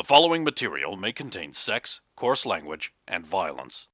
following material may contain sex, coarse language, and violence.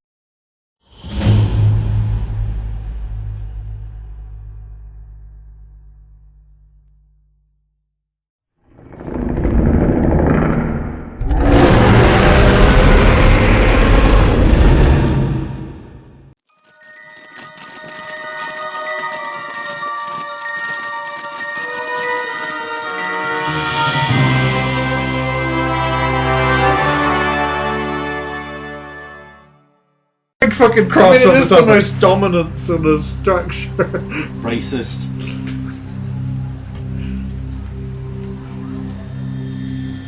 Fucking crossover. I mean, it is the most dominant sort of structure. Racist.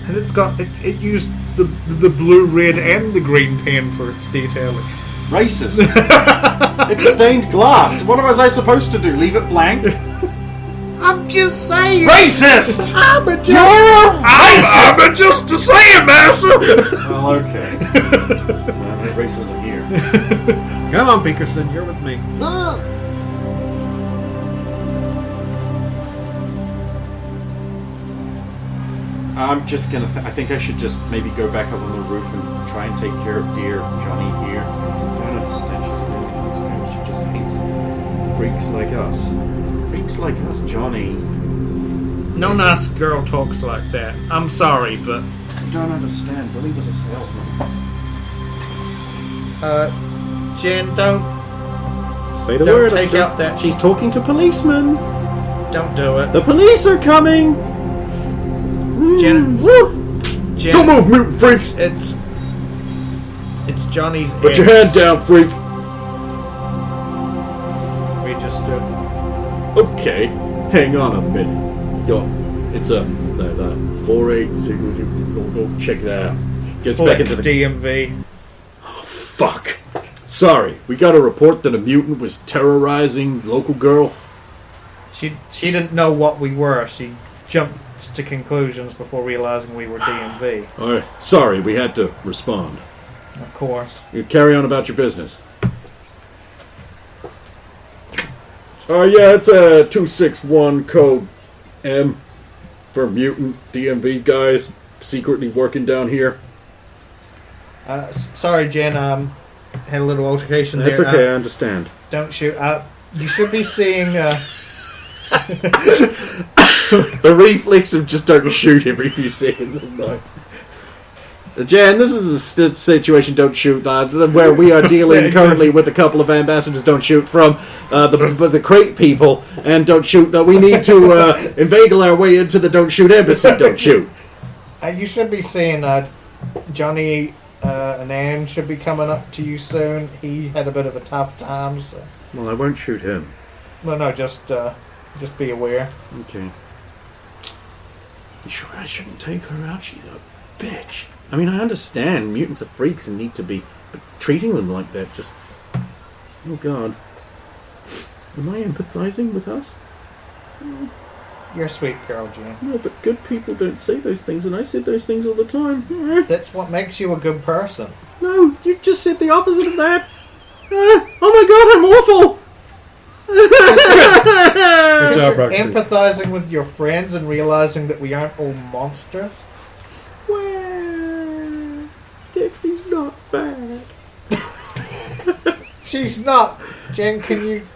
And it's got it used the blue, red, and the green pen for its detailing. Racist. It's stained glass. What was I supposed to do? Leave it blank? I'm just saying. Racist. I'm a just. You're a racist. I'm just a saying, master. Well, okay. Well, no racism here. Come on, Pinkerson, you're with me. I'm just gonna. I think I should just maybe go back up on the roof and try and take care of dear Johnny here. I don't understand. She's a really nice girl. She just hates freaks like us. Freaks like us, Johnny. No nice girl talks like that. I'm sorry, but You don't understand. Billy was a salesman. Jen, don't Say the Don't word. take out that- She's talking to policemen. don't do it. The police are coming. Jen, Jen, Don't move, mutant freaks. It's Johnny's. Put your hand down, freak. We just do. Okay, hang on a minute. Yo, it's a 4-8. Go check that out. Gets back into the DMV. Oh, fuck. Sorry, we got a report that a mutant was terrorizing local girl. She didn't know what we were. She jumped to conclusions before realizing we were DMV. All right, sorry, we had to respond. Of course. You carry on about your business. Oh yeah, it's a 261 code M for mutant DMV guys secretly working down here. Sorry, Jen. Had a little altercation That's there. okay, I understand. Don't shoot. You should be seeing. The reflex of just don't shoot every few seconds is nice. Jan, this is a situation don't shoot where we are dealing currently with a couple of ambassadors don't shoot from the crate people, and don't shoot that we need to inveigle our way into the don't shoot embassy don't shoot. You should be seeing Johnny and Anne should be coming up to you soon. He had a bit of a tough time. So. Well, I won't shoot him. Well, no, just be aware. Okay. You sure I shouldn't take her out? She's a bitch. I mean, I understand mutants are freaks and need to be, but treating them like that just... Oh, God. Am I empathizing with us? You're a sweet girl, Jen. No, but good people don't say those things, and I said those things all the time. That's what makes you a good person. No, you just said the opposite of that. Oh, my God, I'm awful. Good job, empathizing with your friends and realizing that we aren't all monsters. Well, Dixie's not fat. She's not. Jen, can you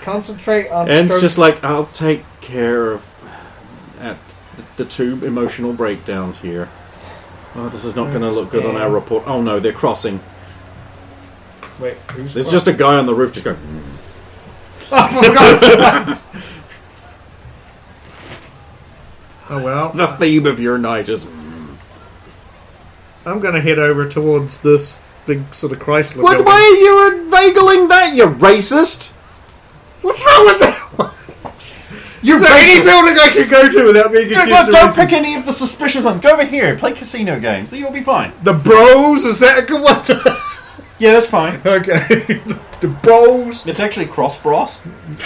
concentrate on... And it's just like, I'll take care of the two emotional breakdowns here. Oh, this is not going to look good on our report. Oh no, they're crossing. Wait, who's There's just a guy on the roof just going... Oh, for God's sake! Oh well. The theme of your night is... I'm going to head over towards this big sort of Chrysler What? building. Why are you inveigling that, you racist? What's wrong with that? You're any building I can go to without being accused of Don't racism. pick any of the suspicious ones. Go over here. Play casino games. You'll be fine. The Bros? Is that a good one? Yeah, that's fine. Okay. The Bros? It's actually Cross Bros.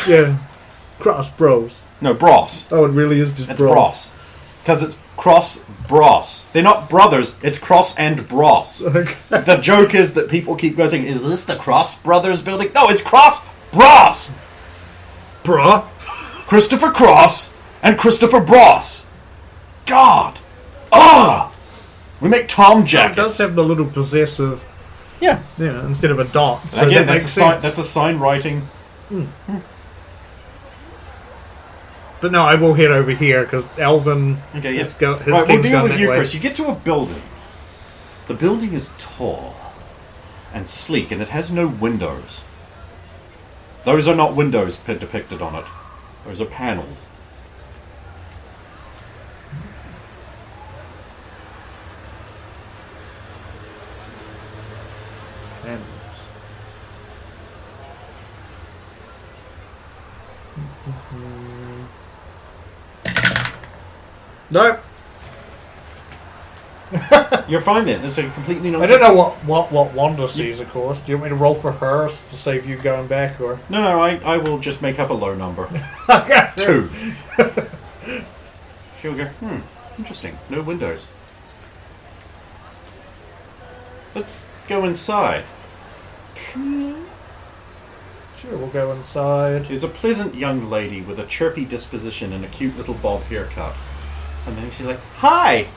Yeah. Cross Bros. No, Bros. Oh, it really is just It's Bros. Bros. Because it's Cross Bros. They're not brothers. It's Cross and Bros. Okay. The joke is that people keep going, is this the Cross Brothers building? No, it's Cross Bros. Bruh. Christopher Cross and Christopher Bros. God. Ugh. We make Tom It jackets. does have the little possessive, Yeah. instead of a dot. So Again, that that's makes a sign. sense. That's a sign writing. But no, I will head over here because Alvin. Okay, yeah. His Right, we'll team's deal gone with that you way. first. You get to a building. The building is tall and sleek, and it has no windows. Those are not windows depicted on it. Those are panels. And nope. You're fine then. It's a completely no. I don't know what Wanda sees, of course. Do you want me to roll for her to save you going back, or No, I will just make up a low number. okay. 2. She'll go, interesting. No windows. Let's go inside. Sure, we'll go inside. There's a pleasant young lady with a chirpy disposition and a cute little bob haircut. And then she's like, "Hi!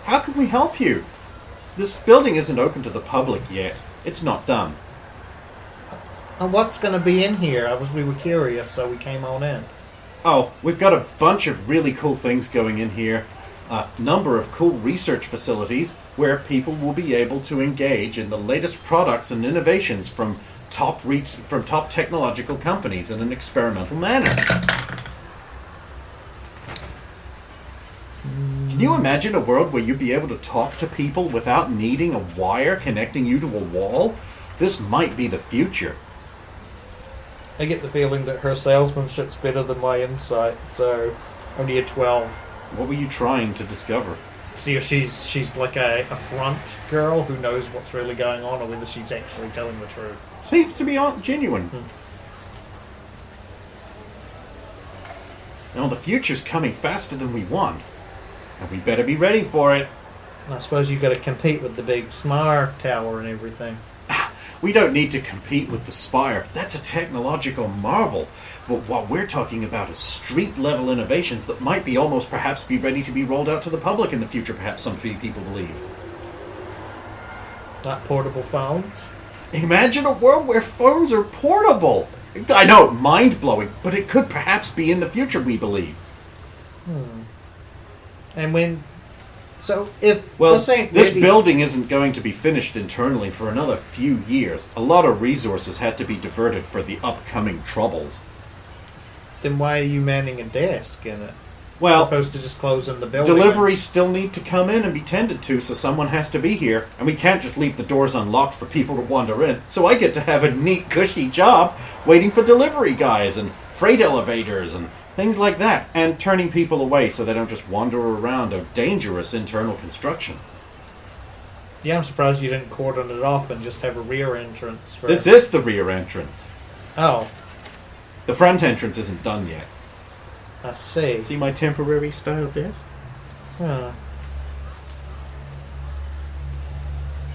How can we help you? This building isn't open to the public yet. It's not done." And what's going to be in here? We were curious, so we came on in. Oh, we've got a bunch of really cool things going in here. A number of cool research facilities where people will be able to engage in the latest products and innovations from top technological companies in an experimental manner. Can you imagine a world where you'd be able to talk to people without needing a wire connecting you to a wall? This might be the future. I get the feeling that her salesmanship's better than my insight, so only a 12. What were you trying to discover? See if she's like a front girl who knows what's really going on, or whether she's actually telling the truth. Seems to be genuine. Now, the future's coming faster than we want, and we better be ready for it. And I suppose you got to compete with the big smart tower and everything. We don't need to compete with the Spire. That's a technological marvel. But what we're talking about is street-level innovations that might be almost perhaps be ready to be rolled out to the public in the future, perhaps some people believe. Like portable phones. Imagine a world where phones are portable! I know, mind-blowing, but it could perhaps be in the future, we believe. And when... So, if Well, this ain't this ready- building isn't going to be finished internally for another few years. A lot of resources had to be diverted for the upcoming troubles. Then why are you manning a desk in it? Well, Opposed to just closing the building? deliveries still need to come in and be tended to, so someone has to be here, and we can't just leave the doors unlocked for people to wander in. So I get to have a neat, cushy job waiting for delivery guys and freight elevators and things like that, and turning people away so they don't just wander around a dangerous internal construction. Yeah, I'm surprised you didn't cordon it off and just have a rear entrance for... This is the rear entrance. Oh, The front entrance isn't done yet. I see. See my temporary style desk? Huh.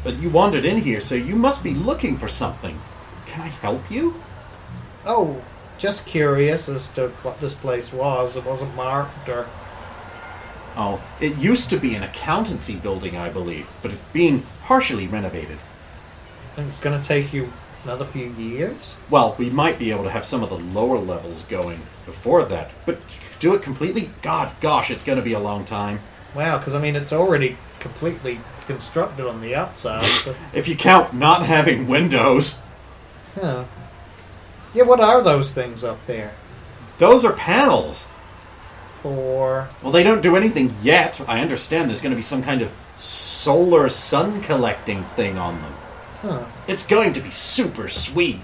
But you wandered in here, so you must be looking for something. Can I help you? Oh, just curious as to what this place was. It wasn't marked or... Oh, it used to be an accountancy building, I believe, but it's being partially renovated. And it's going to take you another few years? Well, we might be able to have some of the lower levels going before that, but do it completely? Gosh, it's going to be a long time. Wow, because, I mean, it's already completely constructed on the outside. So... If you count not having windows. Huh. Yeah, what are those things up there? Those are panels. For... Well, they don't do anything yet. I understand there's going to be some kind of solar sun collecting thing on them. Huh. It's going to be super sweet.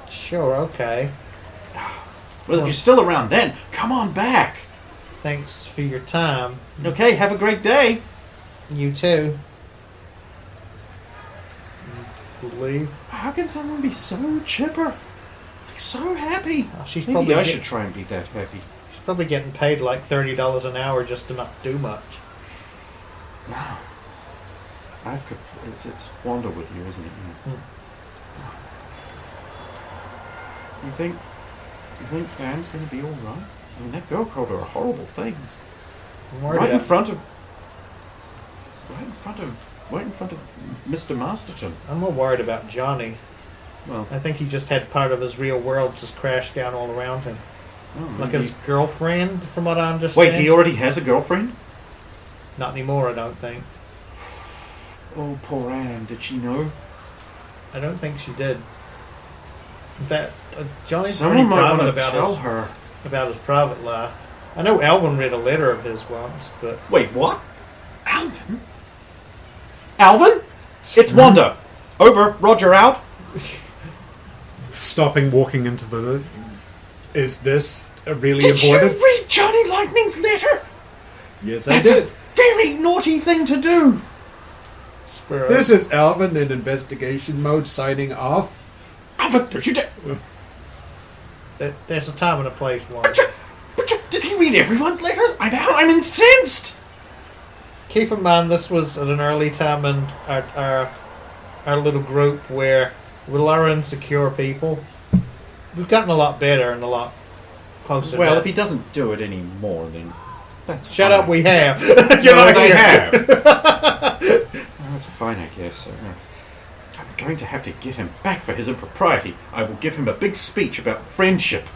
Sure, okay. Well, if you're still around then, come on back. Thanks for your time. Okay, have a great day. You too. Leave. How can someone be so chipper? Like, so happy? Oh, she's Maybe probably I get- should try and be that happy. She's probably getting paid like $30 an hour just to not do much. Wow. It's Wanda with you, isn't it? Yeah. You think Anne's going to be all right? I mean, that girl called her horrible things. I'm worried Right in about- front of... front of Mr. Masterton. I'm more worried about Johnny. Well, I think he just had part of his real world just crash down all around him. Like maybe- his girlfriend, from what I understand. Wait, he already has a girlfriend? Not anymore, I don't think. Oh, poor Anne. Did she know? I don't think she did. In fact, Johnny's Someone pretty might private want to tell about her. about his private life. I know Alvin read a letter of his once, but Wait, what? Alvin? Alvin? It's Wanda. Over. Roger out. Stopping walking into the... Is this really Did important? you read Johnny Lightning's letter? Yes, I That's did. a very naughty thing to do. Spiro. This is Alvin in investigation mode signing off. Alvin, don't you dare. There's a time and a place, one. Does he read everyone's letters? I'm incensed. Keep in mind, this was at an early time in our little group where we were insecure people. We've gotten a lot better and a lot closer. Well, now. if he doesn't do it anymore, then that's Shut fine. up, we have. You know, they here. have. Well, that's fine, I guess. I'm going to have to get him back for his impropriety. I will give him a big speech about friendship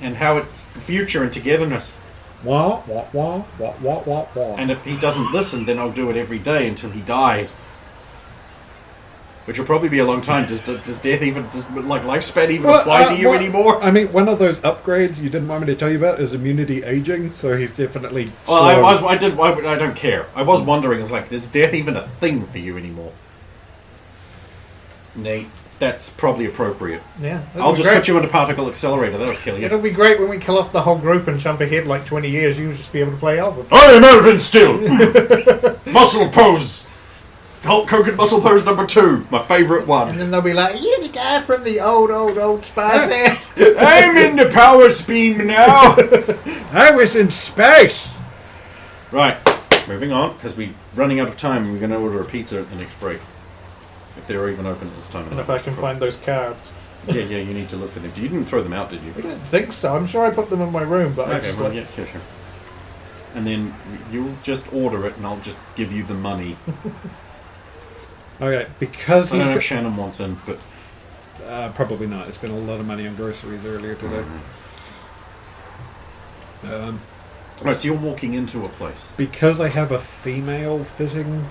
and how it's the future and togetherness. Wah, wah, wah, wah, wah, wah, wah. And if he doesn't listen, then I'll do it every day until he dies. Which will probably be a long time. Does death even, does lifespan even apply to you anymore? I mean, one of those upgrades you didn't want me to tell you about is immunity aging, so he's definitely... Well, slow. I don't care. I was wondering, it's like, is death even a thing for you anymore? Nate, that's probably appropriate. Yeah, I'll just put you in a particle accelerator. That'll kill you. It'll be great when we kill off the whole group and jump ahead like 20 years. You'll just be able to play Alvin. I am Elvin still. Muscle pose. Hulk Hogan muscle pose number 2. My favourite And one. then they'll be like, "You're the guy from the old Spice Hand." I'm in the power beam now. I was in space! Right, moving on, because we're running out of time. We're going to order a pizza at the next break. If they're even open at this time. And if I can find those cards. Yeah, you need to look for them. You didn't throw them out, did you? I don't think so. I'm sure I put them in my room, but I Okay, just well, like... yeah, sure. And then you'll just order it and I'll just give you the money. Okay, because I he's... don't know if Shannon wants in, but... probably not. I spent a lot of money on groceries earlier today. Right, so you're walking into a place. Because I have a female fitting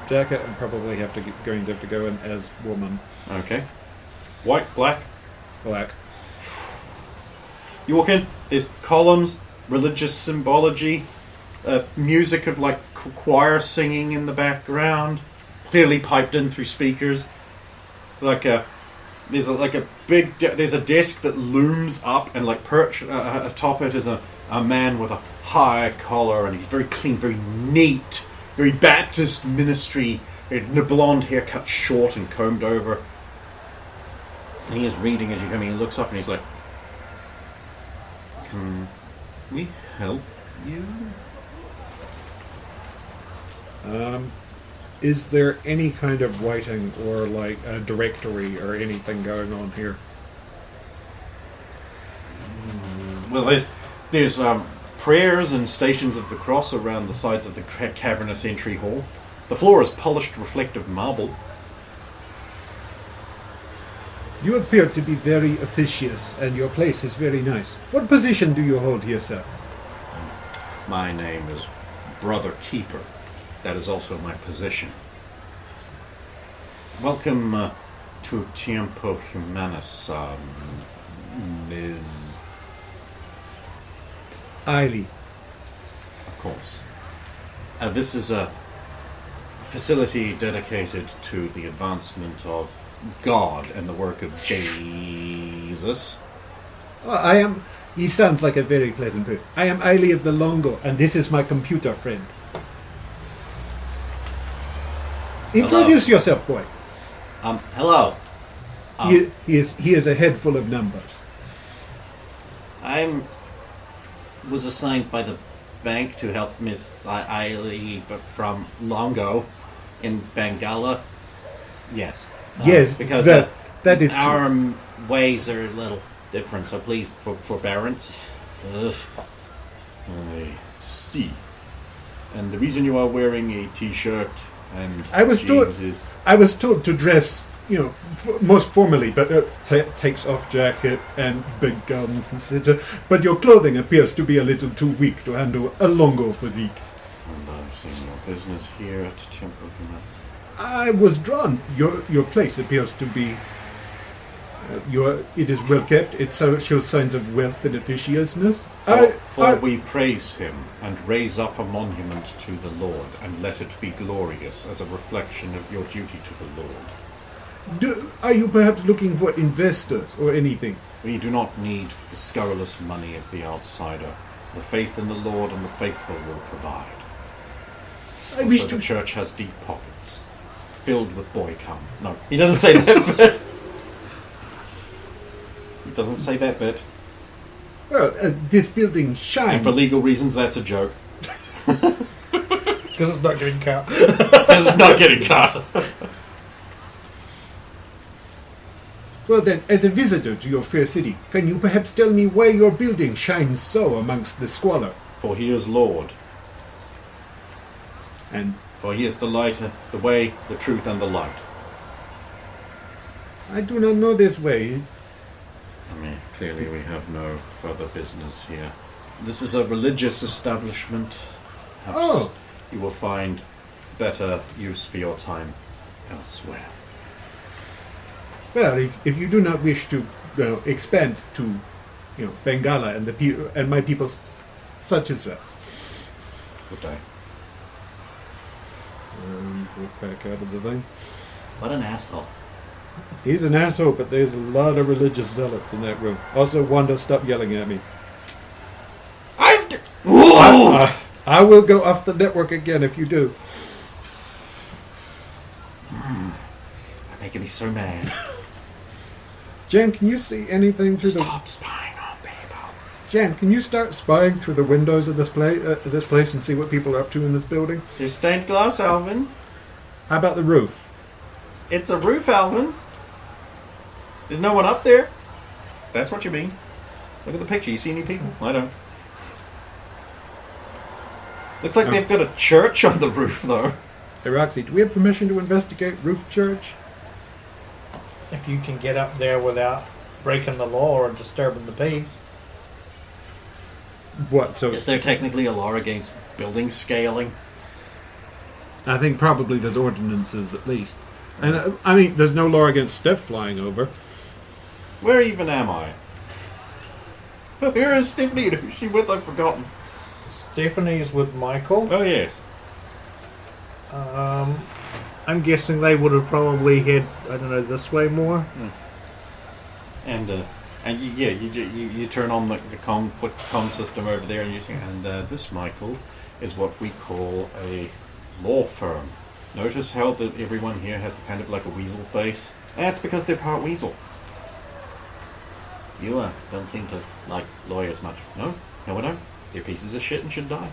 jacket, I'm probably going to have to go in as woman. Okay. White, black. Black. You walk in, there's columns, religious symbology, music of like choir singing in the background, clearly piped in through speakers. There's a desk that looms up, and like perched atop it is a man with a high collar, and he's very clean, very neat, very Baptist ministry. The blonde hair cut short and combed over. And he is reading as you come in. He looks up and he's like, "Can we help you?" Is there any kind of writing or like a directory or anything going on here? Well, there's prayers and stations of the cross around the sides of the cavernous entry hall. The floor is polished reflective marble. You appear to be very officious, and your place is very nice. What position do you hold here, sir? My name is Brother Keeper. That is also my position. Welcome to Tiempo Humanus, Ms. Eiley. Of course. This is a facility dedicated to the advancement of God and the work of Jesus. Oh, he sounds like a very pleasant person. I am Eiley of the Longo, and this is my computer friend. Introduce yourself, boy. Hello. He is a head full of numbers. I was assigned by the bank to help Miss Eiley from Longo in Bengala. Yes. Yes, because that is true. our ways are a little different, so please, forbearance. I see. And the reason you are wearing a t-shirt and I was jeans is... I was told to dress, most formally, but takes off jacket and big guns, etc. But your clothing appears to be a little too weak to handle a longo physique. And I've seen your business here at Temple Human. I was drawn. Your place appears to be. It is well kept. It shows signs of wealth and officiousness. For we praise him and raise up a monument to the Lord, and let it be glorious as a reflection of your duty to the Lord. Are you perhaps looking for investors or anything? We do not need the scurrilous money of the outsider. The faith in the Lord and the faithful will provide. Also, the church has deep pockets, filled with boy cum. No, he doesn't say that bit. He doesn't say that bit. Well, this building shines. And for legal reasons, that's a joke. Because it's not getting cut. Because it's not getting cut. Well then, as a visitor to your fair city, can you perhaps tell me why your building shines so amongst the squalor? For he is Lord. And For he is the light, the way, the truth, and the light. I do not know this way. I mean, clearly we have no further business here. This is a religious establishment. Perhaps you will find better use for your time elsewhere. Well, if you do not wish to expand to, Bengala and my people, such as that. Good day. Go back out of the thing. What an asshole. He's an asshole, but there's a lot of religious zealots in that room. Also, Wanda, stop yelling at me. I will go off the network again if you do. You're making me so mad. Jen, can you see anything through Stop spying on people. Jen, can you start spying through the windows of this place and see what people are up to in this building? There's stained glass, Alvin. How about the roof? It's a roof, Alvin. There's no one up there. That's what you mean. Look at the picture. You see any people? I don't. Looks like they've got a church on the roof, though. Hey, Roxy, do we have permission to investigate roof church? If you can get up there without breaking the law or disturbing the peace. What? So Is there technically a law against building scaling? I think probably there's ordinances at least. And I mean, there's no law against Steph flying over. Where even am I? Here is Stephanie. Who's she with? I've forgotten. Stephanie's with Michael. Oh, yes. I'm guessing they would have probably head, this way more. And you turn on the comm system over there, and this, Michael, is what we call a law firm. Notice how that everyone here has kind of like a weasel face? That's because they're part weasel. You don't seem to like lawyers much. No, I don't. They're pieces of shit and should die.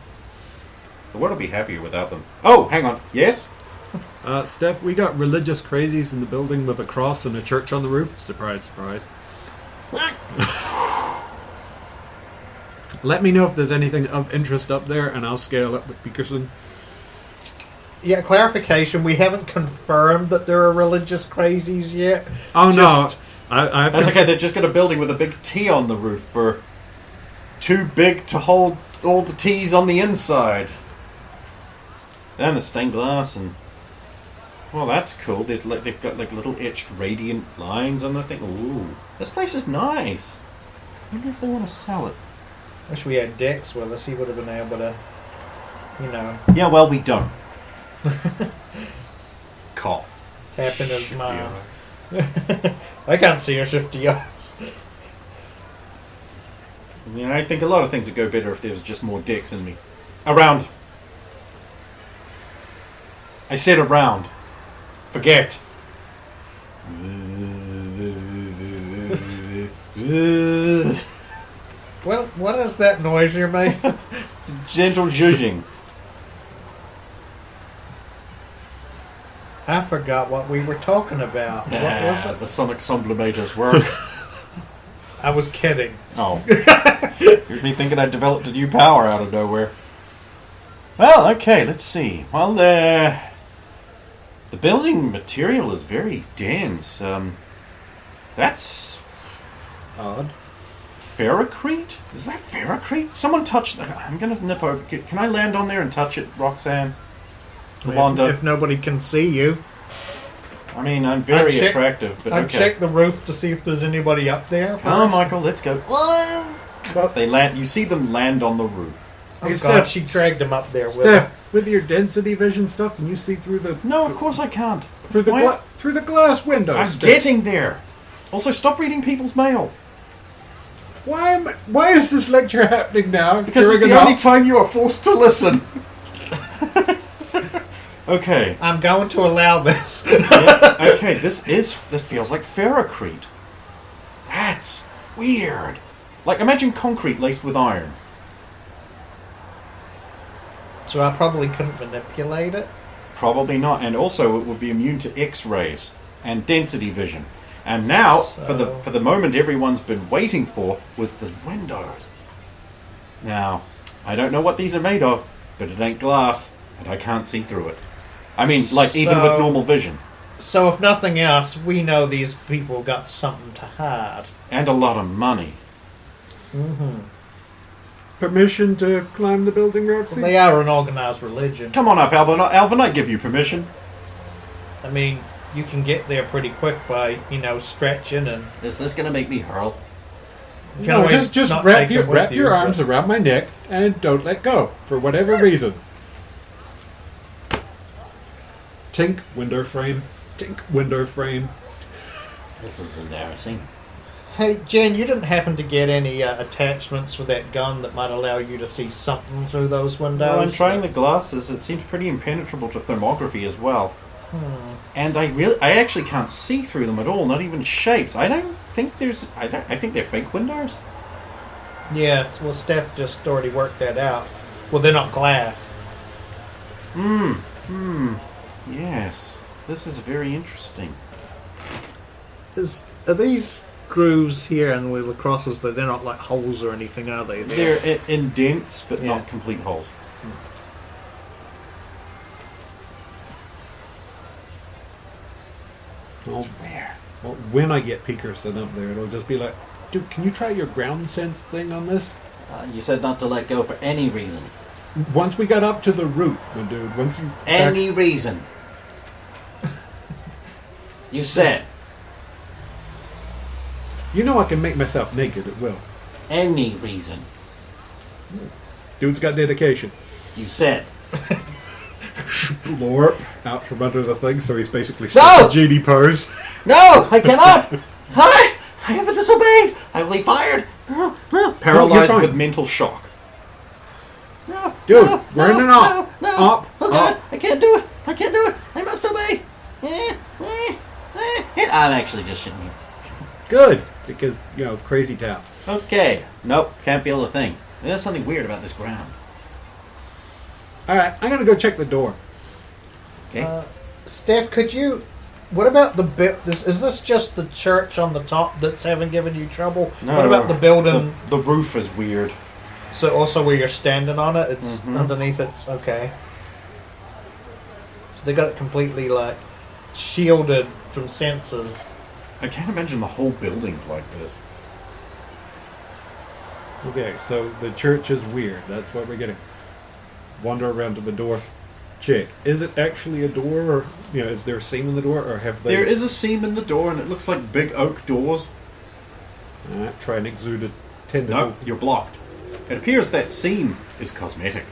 The world will be happier without them. Oh, hang on. Yes? Steph, we got religious crazies in the building with a cross and a church on the roof. Surprise, surprise. Let me know if there's anything of interest up there, and I'll scale up with Peterson. Yeah, clarification. We haven't confirmed that there are religious crazies yet. Oh, no. I've That's okay. They're just got a building with a big T on the roof for too big to hold all the T's on the inside. And the stained glass and... Well, that's cool. They've got like little etched radiant lines on the thing. Ooh. This place is nice. I wonder if they want to sell it. Wish we had Dex with us. He would have been able to, Yeah, well, we don't. Cough. tap in his 50 mind. yards. I can't see her 50 yards. I mean, I think a lot of things would go better if there was just more dicks in me. Around. I said around. Forget. What is that noise you're making? Gentle judging. I forgot what we were talking about. What was it? The sonic sublimators work. I was kidding. Oh. Here's me thinking I developed a new power out of nowhere. Well, okay, let's see. Well, the building material is very dense. That's Odd. ferrocrete? Is that ferrocrete? Someone touch that. I'm going to nip over. Can I land on there and touch it, Roxanne? Wanda? If nobody can see you. I mean, I'm very I'd attractive, but I'd okay. check the roof to see if there's anybody up there. Come on, first. Michael, let's go. They land. You see them land on the roof. Oh, Hey, God, Steph. she dragged him up there with her. Steph, with your density vision stuff, can you see through the No, of course I can't. through the Why- through the glass windows? I'm Steph? getting there. Also, stop reading people's mail. Why is this lecture happening now? Because it's during the an only time you are forced to listen. Okay. I'm going to allow this. Yeah, okay, this feels like ferrocrete. That's weird. Like, imagine concrete laced with iron. So I probably couldn't manipulate it. Probably not, and also it would be immune to X-rays and density vision. And now, for the moment everyone's been waiting for, was the windows. Now, I don't know what these are made of, but it ain't glass, and I can't see through it. I mean, like, even with So- normal vision. So if nothing else, we know these people got something to hide. And a lot of money. Permission to climb the building, Roxy? Well, they are an organized religion. Come on up, Alvin. Alvin, I give you permission. I mean, you can get there pretty quick by, stretching and... Is this going to make me hurl? You can No, always just not wrap take your them with you, arms but- around my neck and don't let go for whatever reason. Tink, window frame. Tink, window frame. This is embarrassing. Hey, Jen, you didn't happen to get any attachments for that gun that might allow you to see something through those windows? Well, I'm trying the glasses. It seems pretty impenetrable to thermography as well. And I actually can't see through them at all, not even shapes. I think they're fake windows. Yeah, well, Steph just already worked that out. Well, they're not glass. Yes. This is very interesting. Are these grooves here and with the crosses, they're not like holes or anything, are they? They're indents, but Yeah. not complete holes. Well, Weird. well, when I get Peterson up there, it'll just be like, dude, can you try your ground sense thing on this? You said not to let go for any reason. Once we got up to the roof, my dude, once you... Any reason. You said. You know I can make myself naked at will. Any reason. Dude's got dedication. You said. Blorp out from under the thing, so he's basically No! stuck in GD pose. No, I cannot. I haven't disobeyed. I will be fired. No, no. Paralyzed fine. with mental shock. No, Dude, no, we're in no, an up. No, no. Up, Oh God, up. I can't do it. I can't do it. I must obey. I'm actually just shitting you. Good, because, crazy town. Okay. Nope, can't feel a thing. There's something weird about this ground. Alright, I'm gonna go check the door. Okay. Steph, could you... What about the... Is this just the church on the top that's having given you trouble? No, What about the building... The roof is weird. So also where you're standing on it, it's Mhm. underneath it's okay. So they got it completely like shielded from sensors. I can't imagine the whole building's like this. Okay, so the church is weird. That's what we're getting. Wander around to the door. Check. Is it actually a door, or is there a seam in the door, or have they? There is a seam in the door, and it looks like big oak doors. Alright, try and exude a tentacle. No, you're blocked. It appears that seam is cosmetic.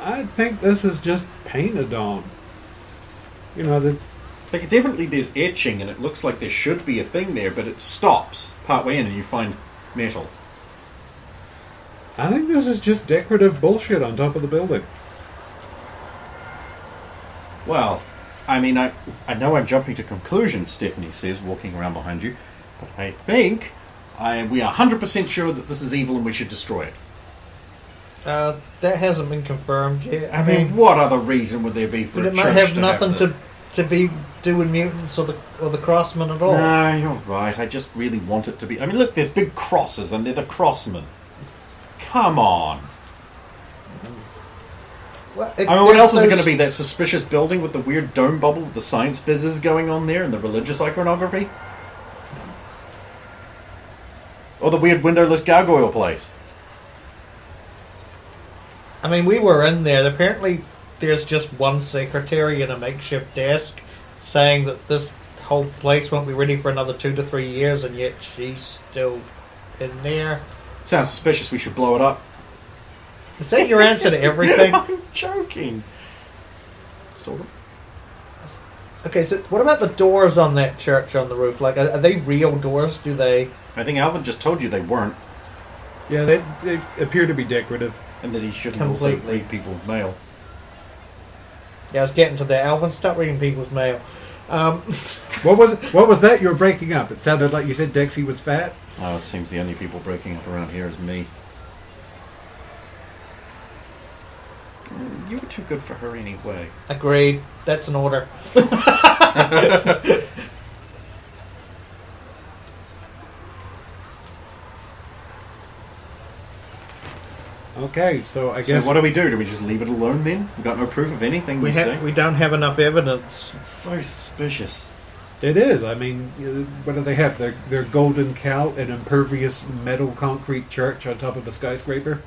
I think this is just painted on. The It's like definitely there's etching, and it looks like there should be a thing there, but it stops partway in, and you find metal. I think this is just decorative bullshit on top of the building. Well, I mean, I know I'm jumping to conclusions, Stephanie says, walking around behind you, but I think we are 100% sure that this is evil and we should destroy it. That hasn't been confirmed yet. I mean, what other reason would there be for but a it church might have to nothing have to be doing mutants or the crossmen at all. No, you're right. I just really want it to be. I mean, look, there's big crosses, and they're the crossmen. Come on. Well, I mean, what else is it going to those- be? That suspicious building with the weird dome bubble with the science fizzes going on there and the religious iconography? Or the weird windowless gargoyle place? I mean, we were in there. Apparently, there's just one secretary and a makeshift desk saying that this whole place won't be ready for another 2 to 3 years, and yet she's still in there. Sounds suspicious. We should blow it up. Is that your answer to everything? I'm joking. Sort of. Okay, so what about the doors on that church on the roof? Like, are they real doors? Do they... I think Alvin just told you they weren't, Yeah, they appear to be decorative. and that he shouldn't also Completely. read people's mail. Yeah, I was getting to that. Alvin, stop reading people's mail. What was that? You were breaking up. It sounded like you said Dexy was fat. Oh, it seems the only people breaking up around here is me. You were too good for her anyway. Agreed. That's an order. Okay, so I So guess what do we do? Do we just leave it alone then? We've got no proof of anything we say? We don't have enough evidence. It's so suspicious. it is. I mean, what do they have? Their golden cow, an impervious metal concrete church on top of a skyscraper.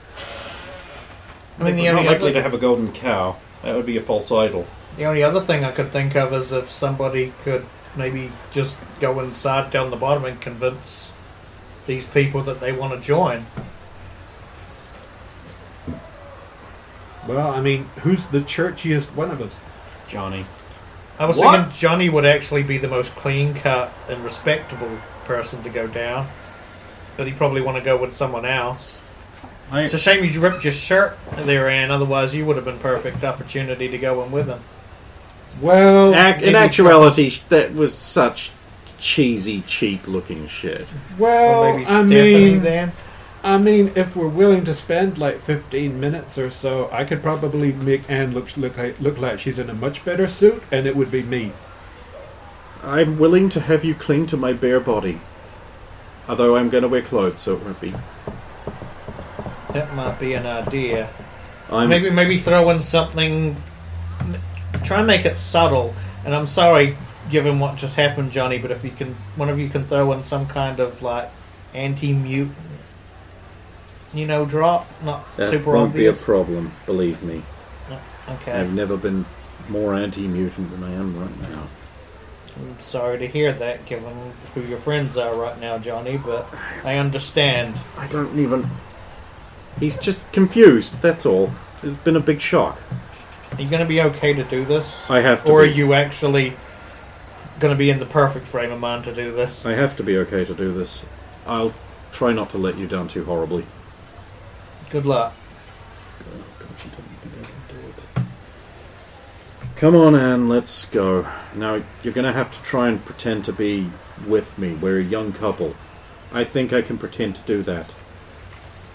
I mean, We're not likely to have a golden cow. That would be a false idol. The only other thing I could think of is if somebody could maybe just go inside down the bottom and convince these people that they want to join. Well, I mean, who's the churchiest one of us? Johnny. I was What? thinking Johnny would actually be the most clean-cut and respectable person to go down. But he'd probably want to go with someone else. It's a shame you ripped your shirt there, Ann. Otherwise, you would have been perfect opportunity to go in with him. Well, In maybe actuality, that was such cheesy, cheap-looking shit. Or maybe I Stephanie mean, then. if we're willing to spend like 15 minutes or so, I could probably make Anne look like she's in a much better suit, and it would be me. I'm willing to have you cling to my bare body. Although I'm going to wear clothes, so it won't be. That might be an idea. I'm Maybe throw in something. Try and make it subtle. And I'm sorry, given what just happened, Johnny, but if you can, one of you can throw in some kind of like anti-mutant, drop, not that super won't obvious. be a problem, believe me. Okay, I've never been more anti-mutant than I am right now. I'm sorry to hear that, given who your friends are right now, Johnny. But I understand. I don't even... He's just confused, that's all. It's been a big shock. Are you going to be okay to do this? I have to Or are be. you actually going to be in the perfect frame of mind to do this? I have to be okay to do this. I'll try not to let you down too horribly. Good luck. Oh, God, she doesn't think I can do it. Come on, Anne, let's go. Now, you're going to have to try and pretend to be with me. We're a young couple. I think I can pretend to do that.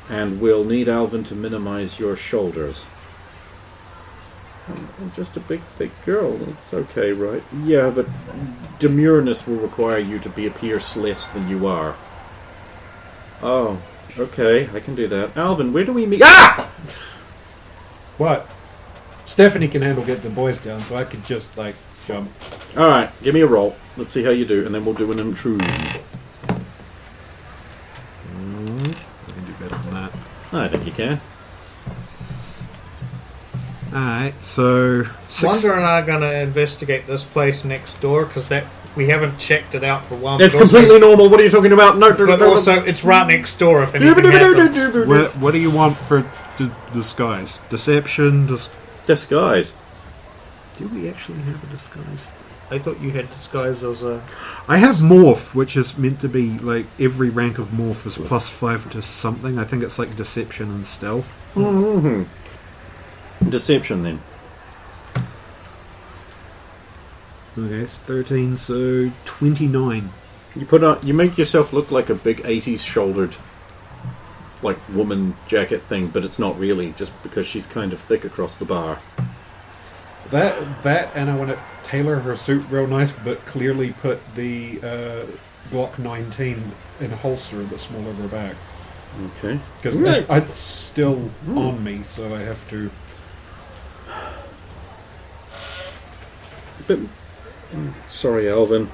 And we'll need Alvin to minimize your shoulders. I'm just a big, thick girl. It's okay, right? Yeah, but demureness will require you to appear less than you are. Oh, okay, I can do that. Alvin, where do we meet? Ah! What? Stephanie can handle getting the boys down, so I could just like jump. All right, give me a roll. Let's see how you do, and then we'll do an intrusion. I can do better than that. I think you can. Alright, so... Wanda and I are going to investigate this place next door because we haven't checked it out for one. It's but also- completely normal. What are you talking about? No, But also, it's right next door if anything happens. What do you want for disguise? Deception? disguise. Do we actually have a disguise? I thought you had disguise as a... I have morph, which is meant to be like every rank of morph is +5 to something. I think it's like deception and stealth. Mm-hmm. Deception, then. Okay, it's 13, so 29. You make yourself look like a big 80s shouldered, like woman jacket thing, but it's not really, just because she's kind of thick across the bar. That, and I want to tailor her suit real nice, but clearly put the Glock 19 in a holster at the small of her back. Okay. Because Right. it's still on me, so I have to... Sorry, Alvin.